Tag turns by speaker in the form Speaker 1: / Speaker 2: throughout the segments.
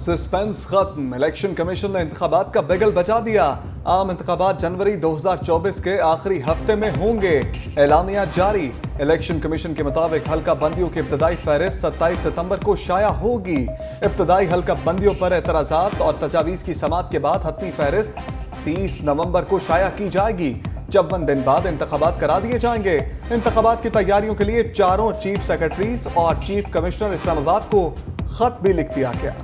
Speaker 1: Suspense खत्म। Election commission ने इंतखाबात का बिगल बजा दिया। आम इंतखाबात जनवरी 2024 के आखिरी हफ्ते में होंगे। एलामिया जारी। इलेक्शन कमीशन के मुताबिक हल्का बंदियों की इब्तदाई फहरिस्त 27 सितंबर को शाया होगी। इब्तदाई हल्का बंदियों पर एतराजात और तजावीज़ की समात के बाद हतमी फहरिस्त 30 नवंबर को शाया की जाएगी। 54 दिन बाद इंतखाबात करा दिए जाएंगे। इंतखाबात की तैयारियों के लिए चारों चीफ सेक्रेटरीज और चीफ कमिश्नर इस्लामाबाद को खत भी लिख दिया गया।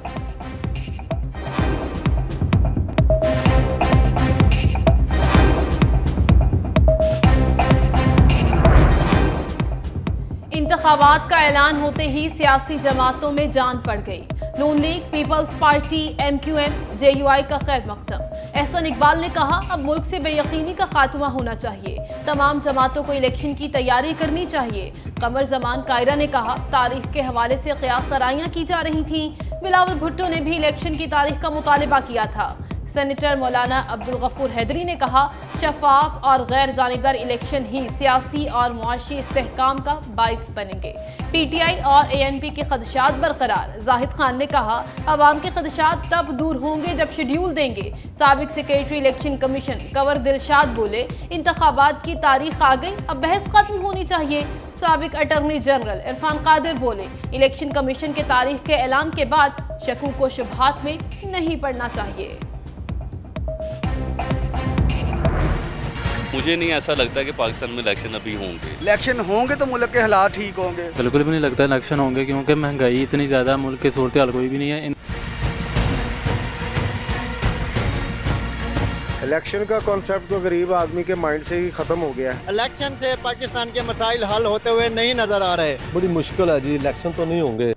Speaker 2: इंतखाबात का ऐलान होते ही सियासी जमातों में जान पड़ गई। नून लीग, पीपल्स पार्टी, MQM, JUI का खैर मकदम। एहसन इकबाल ने कहा, अब मुल्क से बेयकीनी का खात्मा होना चाहिए। तमाम जमातों को इलेक्शन की तैयारी करनी चाहिए। कमर जमान कायरा ने कहा, तारीख के हवाले से क़यास सराइयां की जा रही थीं। बिलावल भुट्टो ने भी इलेक्शन की तारीख का मुतालबा किया था। सेनेटर मौलाना अब्दुल गफूर हैदरी ने कहा, शफाफ और गैर जानिबदार इलेक्शन ही सियासी और मुआशी इस्तेहकाम का बाइस बनेंगे। PTI और ANP के खदशात बरकरार। जाहिद खान ने कहा, अवाम के खदशात तब दूर होंगे जब शेड्यूल देंगे। साबिक secretary election commission Kanwar Dilshad बोले, इंतखाबात की तारीख आ गई, अब बहस खत्म होनी चाहिए। साबिक अटॉर्नी जनरल इरफान कादिर बोले, इलेक्शन कमीशन के तारीख के ऐलान के बाद शकूक व शुबहात में नहीं पड़ना चाहिए।
Speaker 3: मुझे नहीं ऐसा लगता कि पाकिस्तान में इलेक्शन अभी होंगे।
Speaker 4: इलेक्शन होंगे तो मुल्क के हालात ठीक होंगे।
Speaker 5: बिल्कुल भी नहीं लगता इलेक्शन होंगे, क्योंकि महंगाई इतनी ज़्यादा, मुल्क की सूरत हाल कोई भी नहीं है।
Speaker 6: इलेक्शन का कॉन्सेप्ट तो गरीब आदमी के माइंड से ही ख़त्म हो गया है।
Speaker 7: इलेक्शन से पाकिस्तान के मसाइल हल होते हुए नहीं नज़र आ रहे।
Speaker 8: बड़ी मुश्किल है जी, इलेक्शन तो नहीं होंगे।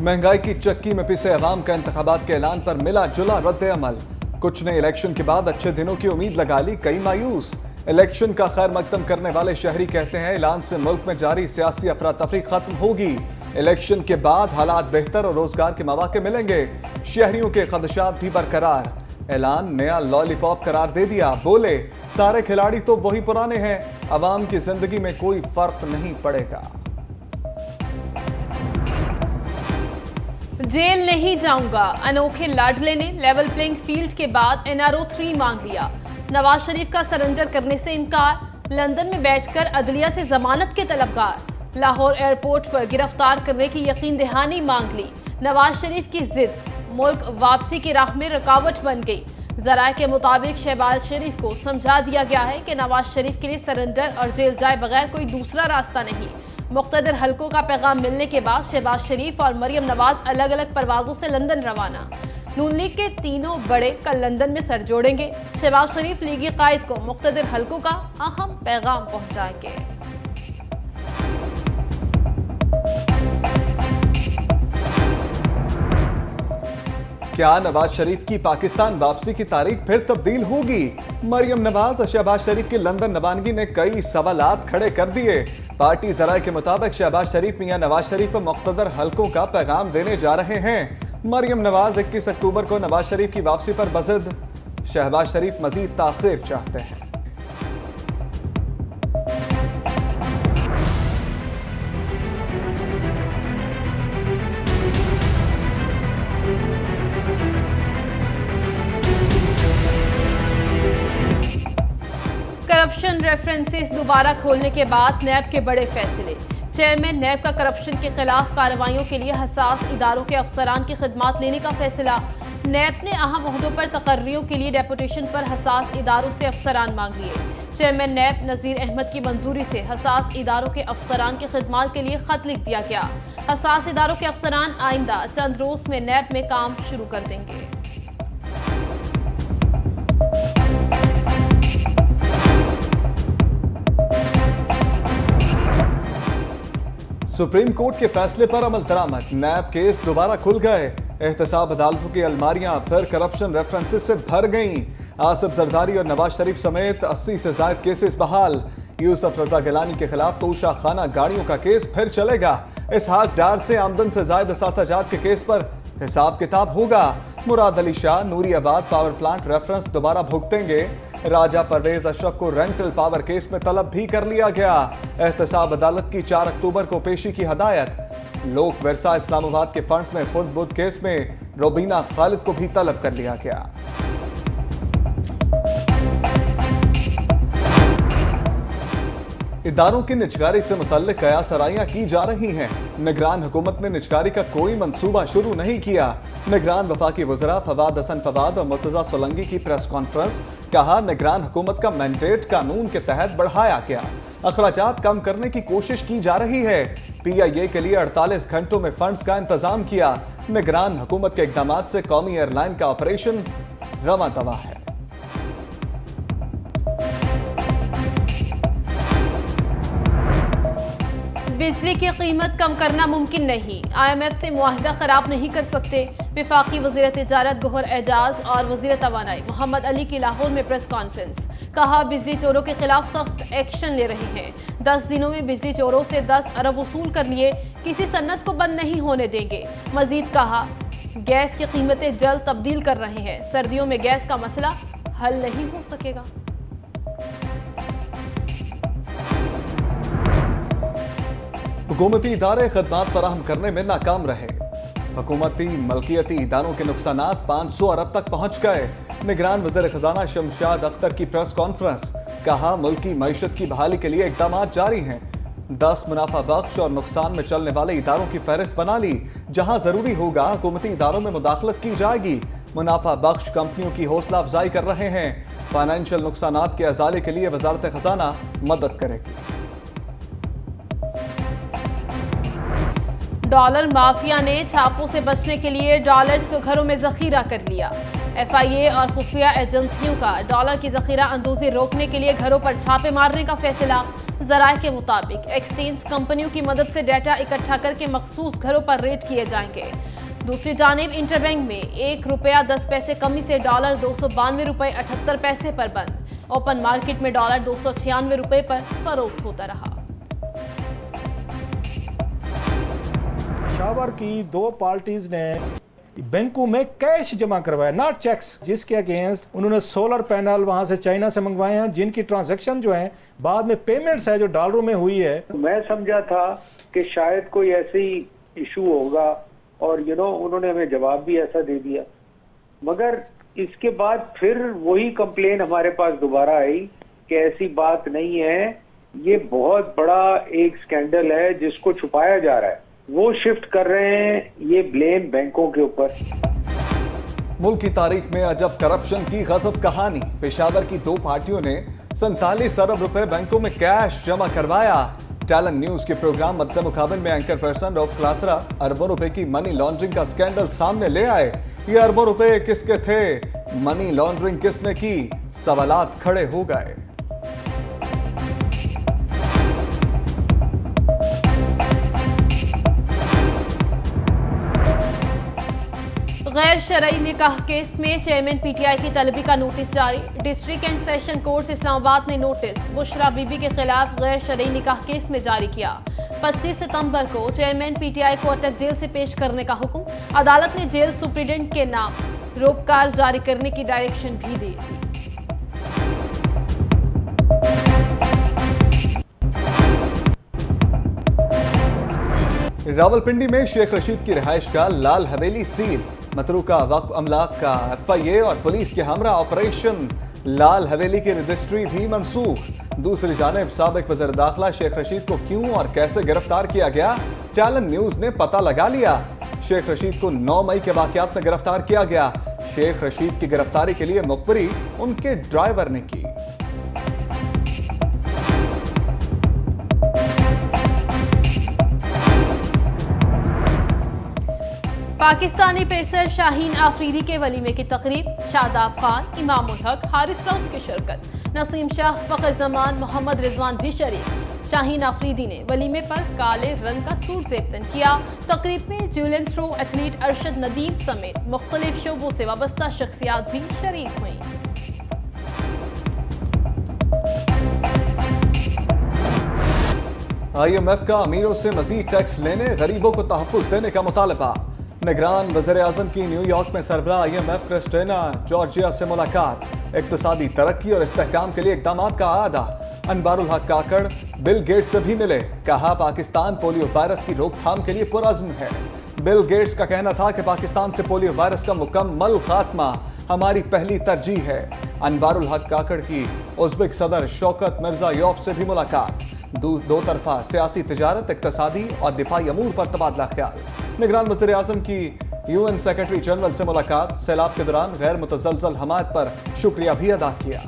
Speaker 1: महंगाई की चक्की में पिसे अवाम का इंतखाबात के ऐलान पर मिला जुला रद्द अमल। कुछ ने इलेक्शन के बाद अच्छे दिनों की उम्मीद लगा ली, कई मायूस। इलेक्शन का खैर मकदम करने वाले शहरी कहते हैं, ऐलान से मुल्क में जारी सियासी अफरा तफरी खत्म होगी। इलेक्शन के बाद हालात बेहतर और रोजगार के मौके मिलेंगे। शहरियों के खदशात भी बरकरार। ऐलान नया लॉलीपॉप करार दे दिया। बोले, सारे खिलाड़ी तो वही पुराने हैं, अवाम की जिंदगी में कोई फर्क नहीं पड़ेगा।
Speaker 2: जेल नहीं जाऊंगा, अनोखे लाडले ने लेवल प्लेइंग फील्ड के बाद NRO 3 मांग लिया। नवाज शरीफ का सरेंडर करने से इनकार। लंदन में बैठकर अदलिया से जमानत के तलबगार। लाहौर एयरपोर्ट पर गिरफ्तार करने की यकीन दहानी मांग ली। नवाज शरीफ की जिद मुल्क वापसी की राह में रुकावट बन गई। जराये के मुताबिक शहबाज शरीफ को समझा दिया गया है कि नवाज शरीफ के लिए सरेंडर और जेल जाए बगैर कोई दूसरा रास्ता नहीं। मुख्तदर हलकों का पैगाम मिलने के बाद शहबाज शरीफ और मरियम नवाज अलग अलग परवाजों से लंदन रवाना। नून लीग के तीनों बड़े कल लंदन में सर जोड़ेंगे। शहबाज शरीफ लीगी कायद को मुख्तदर हलकों का अहम पैगाम पहुंचाएंगे।
Speaker 1: क्या नवाज शरीफ की पाकिस्तान वापसी की तारीख फिर तब्दील होगी? मरियम नवाज और शहबाज शरीफ की लंदन रवानगी ने कई सवालात खड़े कर दिए। पार्टी जराये के मुताबिक शहबाज शरीफ मियां नवाज शरीफ और मुख्तदर हलकों का पैगाम देने जा रहे हैं। मरियम नवाज 21 अक्टूबर को नवाज शरीफ की वापसी पर बज़िद। शहबाज शरीफ मजीद ताखीर चाहते हैं।
Speaker 2: करप्शन रेफरेंसेस दोबारा खोलने के बाद नैब के बड़े फैसले। चेयरमैन नैब का करप्शन के खिलाफ कार्रवाइयों के लिए हसास इदारों के अफसरान की खिदमात लेने का फैसला। नैब ने अहम ओहदों पर तकर्रियों के लिए डेपुटेशन पर हसास इदारों से अफसरान मांग लिए। चेयरमैन नैब नज़ीर अहमद की मंजूरी से हसास इदारों के अफसरान की खिदमात के लिए खत लिख दिया गया। हसास इदारों के अफसरान आइंदा चंद रोज में नैब में काम शुरू कर देंगे।
Speaker 1: सुप्रीम कोर्ट के फैसले पर अमल दरामद। नैब केस दोबारा खुल गए। एहतसाब अदालतों की अलमारियां फिर करप्शन रेफरेंसेस से भर गईं। आसिफ जरदारी और नवाज शरीफ समेत 80 से ज्यादा केसेस बहाल। यूसुफ रजा गिलानी के खिलाफ तोशा खाना गाड़ियों का केस फिर चलेगा। इसहाक डार से आमदन से ज्यादा असासाजात के केस पर हिसाब किताब होगा। Murad Ali Shah Nooriabad power plant reference दोबारा भुगतेंगे। राजा परवेज अशरफ को रेंटल पावर केस में तलब भी कर लिया गया। एहतसाब अदालत की 4 अक्टूबर को पेशी की हदायत। लोक विरसा इस्लामाबाद के फंड्स में खुद बुद्ध केस में रोबीना खालिद को भी तलब कर लिया गया। इदारों की निजकारी से मुतल्लिक कयासराइयां की जा रही हैं। निगरान हुकूमत ने निजकारी का कोई मंसूबा शुरू नहीं किया। निगरान वफाकी वज़रा फवाद हसन फवाद और मुर्तज़ा सोलंकी की प्रेस कॉन्फ्रेंस। कहा, निगरान हुकूमत का मैंडेट कानून के तहत बढ़ाया गया। अखराजात कम करने की कोशिश की जा रही है। PIA के लिए 48 घंटों में फंड्स का इंतजाम किया। निगरान हुकूमत के इकदाम से कौमी एयरलाइन का ऑपरेशन रवा दवा है।
Speaker 2: बिजली की कीमत कम करना मुमकिन नहीं, IMF से मुआहिदा खराब नहीं कर सकते। वफाकी वज़ीर तिजारत गौहर एजाज और वज़ीर तवानाई मोहम्मद अली की लाहौर में प्रेस कॉन्फ्रेंस। कहा, बिजली चोरों के खिलाफ सख्त एक्शन ले रहे हैं। 10 दिनों में बिजली चोरों से 10 अरब वसूल कर लिए, किसी सन्नत को बंद नहीं होने देंगे। मजीद कहा, गैस की कीमतें जल्द तब्दील कर रहे हैं। सर्दियों में गैस का मसला हल नहीं हो सकेगा।
Speaker 1: हुकूमती इदारे खदमात फराहम करने में नाकाम रहे। हुकूमती मलकियती इदारों के नुकसानात 500 अरब तक पहुंच गए। निगरान वज़ीर खजाना शमशाद अख्तर की प्रेस कॉन्फ्रेंस। कहा, मुल्की मईशत की बहाली के लिए इक़दाम जारी हैं। 10 मुनाफा बख्श और नुकसान में चलने वाले इदारों की फहरिस्त बना ली। जहां जरूरी होगा हुकूमती इदारों में मुदाखलत की जाएगी। मुनाफा बख्श कंपनियों की हौसला अफजाई कर रहे हैं। फाइनेंशियल नुकसानात के अजाले के लिए वजारत खजाना मदद करेगी।
Speaker 2: डॉलर माफिया ने छापों से बचने के लिए डॉलर्स को घरों में जखीरा कर लिया। FIA और खुफिया एजेंसियों का डॉलर की जखीरा अंदोजी रोकने के लिए घरों पर छापे मारने का फैसला। जराये के मुताबिक एक्सचेंज कंपनियों की मदद से डाटा इकट्ठा करके मखसूस घरों पर रेड किए जाएंगे। दूसरी जानिब इंटरबैंक में ₹1.10 कमी से डॉलर ₹292.78 पर बंद। ओपन मार्केट में डॉलर ₹296 पर फरोख्त होता रहा।
Speaker 9: पेशावर की 2 पार्टीज ने बैंकों में कैश जमा करवाया, नॉट चेक्स, जिसके अगेंस्ट उन्होंने सोलर पैनल वहां से चाइना से मंगवाए हैं, जिनकी ट्रांजैक्शन जो है बाद में पेमेंट्स है जो डॉलरों में हुई है।
Speaker 10: मैं समझा था कि शायद कोई ऐसी इशू होगा और उन्होंने हमें जवाब भी ऐसा दे दिया, मगर इसके बाद फिर वही कंप्लेन हमारे पास दोबारा आई कि ऐसी बात नहीं है, ये बहुत बड़ा एक स्कैंडल है जिसको छुपाया जा रहा है। वो शिफ्ट कर रहे हैं ये ब्लेम बैंकों के ऊपर।
Speaker 1: मुल्क की तारीख में अजब करप्शन की गजब कहानी। पेशावर की 2 पार्टियों ने 47 अरब रुपए बैंकों में कैश जमा करवाया। टैलेंट न्यूज के प्रोग्राम मद्दे मुकाबल में एंकर पर्सन रऊफ क्लासरा अरबों रुपए की मनी लॉन्ड्रिंग का स्कैंडल सामने ले आए। ये अरबों रुपए किसके थे, मनी लॉन्ड्रिंग किसने की, सवालात खड़े हो गए।
Speaker 2: गैर शरई निकाह केस में चेयरमैन PTI की तलबी का नोटिस जारी। District and session court Islamabad ने नोटिस बुशरा बीबी के खिलाफ गैर शरई निकाह केस में जारी किया। 25 सितंबर को चेयरमैन PTI को अटक जेल से पेश करने का हुक्म। अदालत ने जेल सुप्रीडेंट के नाम रोपकार जारी करने की डायरेक्शन भी दी थी।
Speaker 1: रावलपिंडी में शेख रशीद की रिहाइश का लाल हवेली सील। मतरूका वक्फ अमलाक का FIA और पुलिस के हमरा ऑपरेशन। लाल हवेली की रजिस्ट्री भी मनसूख। दूसरी जानिब साबिक वज़ीर दाखिला शेख रशीद को क्यों और कैसे गिरफ्तार किया गया, टैलेंट न्यूज ने पता लगा लिया। शेख रशीद को 9 मई के वाकयात में गिरफ्तार किया गया। शेख रशीद की गिरफ्तारी के लिए मुखबरी उनके ड्राइवर ने की।
Speaker 2: पाकिस्तानी पेसर शाहीन आफरीदी के वलीमे की तकरीब। शादाब खान, इमाम उल हक, हारिस रऊफ की शिरकत। नसीम शाह, फखर जमान, मोहम्मद रिजवान भी शरीक। शाहीन आफरीदी ने वलीमे पर काले रंग का सूट ज़ेबतन किया। तकरीब में javelin throw athlete Arshad Nadeem समेत मुख्तलिफ शोबों से वाबस्ता शख्सियात भी शरीक हुई। IMF का अमीरों से मजीद टैक्स लेने, गरीबों को तहफ़्फ़ुज़ देने का मुतालबा।
Speaker 1: निगरान वज़ीर-ए-आज़म की न्यूयॉर्क में सरबराह IMF क्रिस्टिना जॉर्जिया से मुलाकात। इक्तिसादी तरक्की और इस्तेहकाम के लिए इक़दाम का आदा। अनवारुल हक काकड़ बिल गेट्स से भी मिले, कहा पाकिस्तान पोलियो वायरस की रोकथाम के लिए पुरअज़्म है। बिल गेट्स का कहना था कि पाकिस्तान से पोलियो वायरस का मुकम्मल खात्मा हमारी पहली तरजीह है। अनवारुल हक काकड़ की उज़्बेक सदर शौकत मिर्ज़ायोव से भी मुलाकात। दो तरफा सियासी, तिजारत, इक्तिसादी और दिफाई अमूर पर तबादला ख्याल। निगरान वज़ीर-ए-आज़म की UN सेक्रेटरी जनरल से मुलाकात। सैलाब के दौरान गैर मुतज़लज़ल हमायत पर शुक्रिया भी अदा किया।